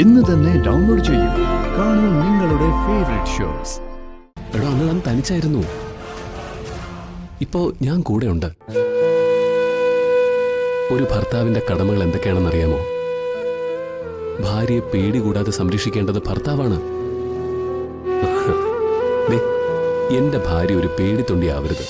ഇന്ന് തന്നെ ഡൗൺലോഡ് ചെയ്യൂ. കാണൂ നിങ്ങളുടെ ഫേവറേറ്റ് ഷോസ്. എടാ, അന്ന് താൻ തനിച്ചായിരുന്നു. ഇപ്പോ ഞാൻ കൂടെ ഉണ്ട്. ഒരു ഭർത്താവിന്റെ കടമകൾ എന്തൊക്കെയാണെന്നറിയാമോ? ഭാര്യയെ പേടി കൂടാതെ സംരക്ഷിക്കേണ്ടത് ഭർത്താവാണ്. എന്റെ ഭാര്യ ഒരു പേടിത്തൊണ്ടിയാവരുത്.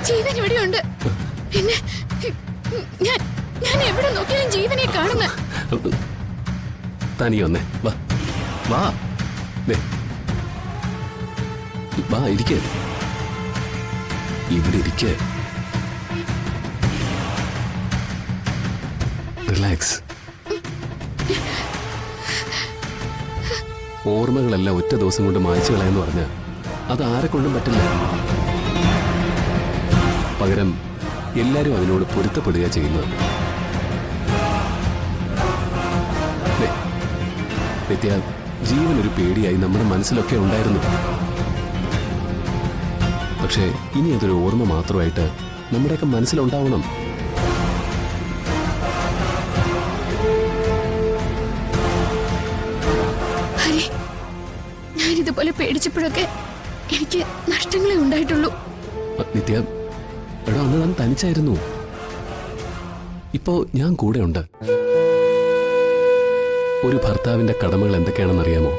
ജീവൻ ഇവിടെയുണ്ട്. പിന്നെ ഞാൻ എവിടെ നോക്കിയാലും ജീവനെ കാണുന്ന. തനിയെ വന്നേ, വാ വാ വാ, ഇരിക്ക, ഇവിടെ ഇരിക്ക, റിലാക്സ്. ഓർമ്മകളെല്ലാം ഒറ്റ ദിവസം കൊണ്ട് മായ്ച്ചു കളയെന്ന് പറഞ്ഞാൽ അത് ആരെ കൊണ്ടും പറ്റില്ല. പകരം എല്ലാരും അതിനോട് പൊരുത്തപ്പെടുക ചെയ്യുന്നത്. നിത്യ, ജീവൻ ഒരു പേടിയായി നമ്മുടെ മനസ്സിലൊക്കെ ഉണ്ടായിരുന്നു. പക്ഷേ ഇനി അതൊരു ഓർമ്മ മാത്രമായിട്ട് നമ്മുടെയൊക്കെ മനസ്സിലുണ്ടാവണം. ഞാനിതുപോലെ പേടിച്ചപ്പോഴൊക്കെ എനിക്ക് നഷ്ടങ്ങളെ ഉണ്ടായിട്ടുള്ളൂ. നിത്യ, എടാ, അന്ന് താൻ തനിച്ചായിരുന്നു. ഇപ്പോ ഞാൻ കൂടെ ഉണ്ട്. ഒരു ഭർത്താവിന്റെ കടമകൾ എന്തൊക്കെയാണെന്നറിയാമോ?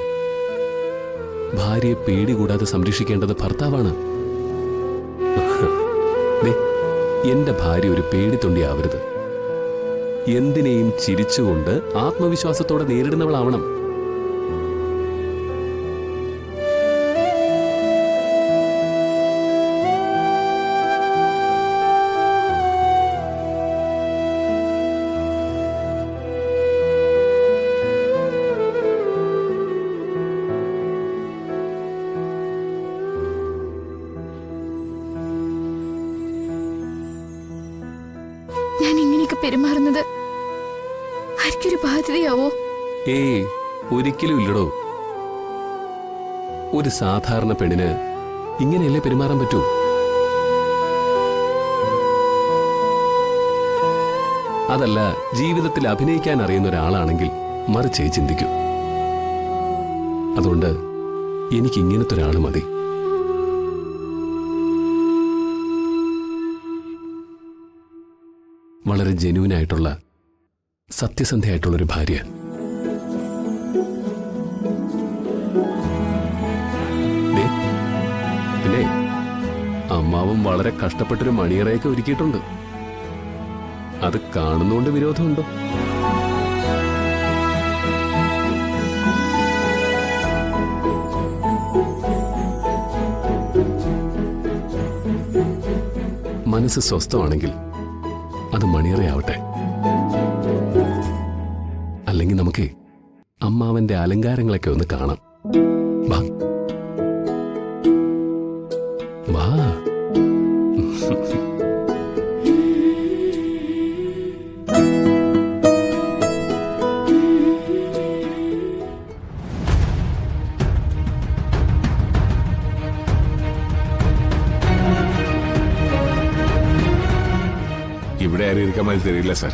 ഭാര്യയെ പേടി കൂടാതെ സംരക്ഷിക്കേണ്ടത് ഭർത്താവാണ്. എന്റെ ഭാര്യ ഒരു പേടിത്തൊണ്ടിയാവരുത്. എന്തിനേയും ചിരിച്ചുകൊണ്ട് ആത്മവിശ്വാസത്തോടെ നേരിടുന്നവളാവണം. പെരുമാറുന്നത് ആർക്കൊരു ബാധ്യതയാവോ? ഏയ്, ഒരിക്കലും ഇല്ലടോ. ഒരു സാധാരണ പെണ്ണിന് ഇങ്ങനെയല്ലേ പെരുമാറാൻ പറ്റൂ? അതല്ല, ജീവിതത്തിൽ അഭിനയിക്കാൻ അറിയുന്ന ഒരാളാണെങ്കിൽ മറിച്ചേ ചിന്തിക്കൂ. അതുകൊണ്ട് എനിക്ക് ഇങ്ങനത്തെ ഒരാൾ മതി. വളരെ ജെന്യൂനായിട്ടുള്ള, സത്യസന്ധയായിട്ടുള്ളൊരു ഭാര്യ. പിന്നെ അമ്മാവും വളരെ കഷ്ടപ്പെട്ടൊരു മണിയറയൊക്കെ ഒരുക്കിയിട്ടുണ്ട്. അത് കാണുന്നോണ്ട് വിരോധമുണ്ടോ? മനസ്സ് സ്വസ്ഥമാണെങ്കിൽ അത് മണിയറയാവട്ടെ. അല്ലെങ്കിൽ നമുക്ക് അമ്മാവന്റെ അലങ്കാരങ്ങളൊക്കെ ഒന്ന് കാണാം. വാ വാ. ഇവിടെ ആരും ഇരിക്കാൻ മതി തരില്ല സാർ.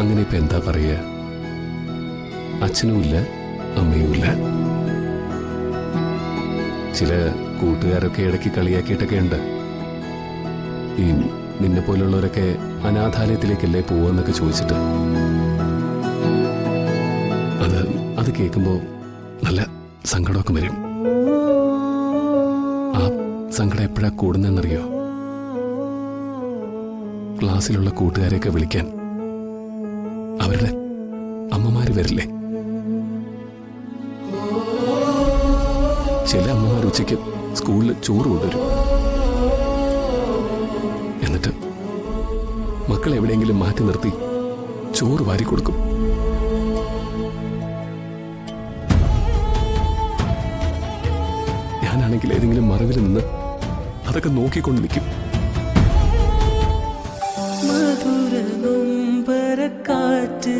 അങ്ങനെ ഇപ്പൊ എന്താ പറയുക? അച്ഛനുമില്ല, അമ്മയുമില്ല. ചില കൂട്ടുകാരൊക്കെ ഇടയ്ക്ക് കളിയാക്കിയിട്ടൊക്കെ ഉണ്ട്. ഈ നിന്നെ പോലുള്ളവരൊക്കെ അനാഥാലയത്തിലേക്കല്ലേ പോവാന്നൊക്കെ ചോദിച്ചിട്ട്. അത് കേൾക്കുമ്പോ നല്ല സങ്കടമൊക്കെ വരും. ആ സങ്കടം എപ്പോഴാ കൂടുന്നെന്നറിയോ? ക്ലാസ്സിലുള്ള കൂട്ടുകാരെയൊക്കെ വിളിക്കാൻ അവരുടെ അമ്മമാര് വരില്ലേ? ചില അമ്മമാർ ഉച്ചയ്ക്ക് സ്കൂളിൽ ചോറ് കൊണ്ടുവരും. എന്നിട്ട് മക്കളെ എവിടെയെങ്കിലും മാറ്റി നിർത്തി ചോറ് വാരി കൊടുക്കും. ഞാനാണെങ്കിൽ ഏതെങ്കിലും മറവിൽ നിന്ന് അതൊക്കെ നോക്കിക്കൊണ്ട് നിൽക്കും. മധുര നൊമ്പരക്കാറ്റ്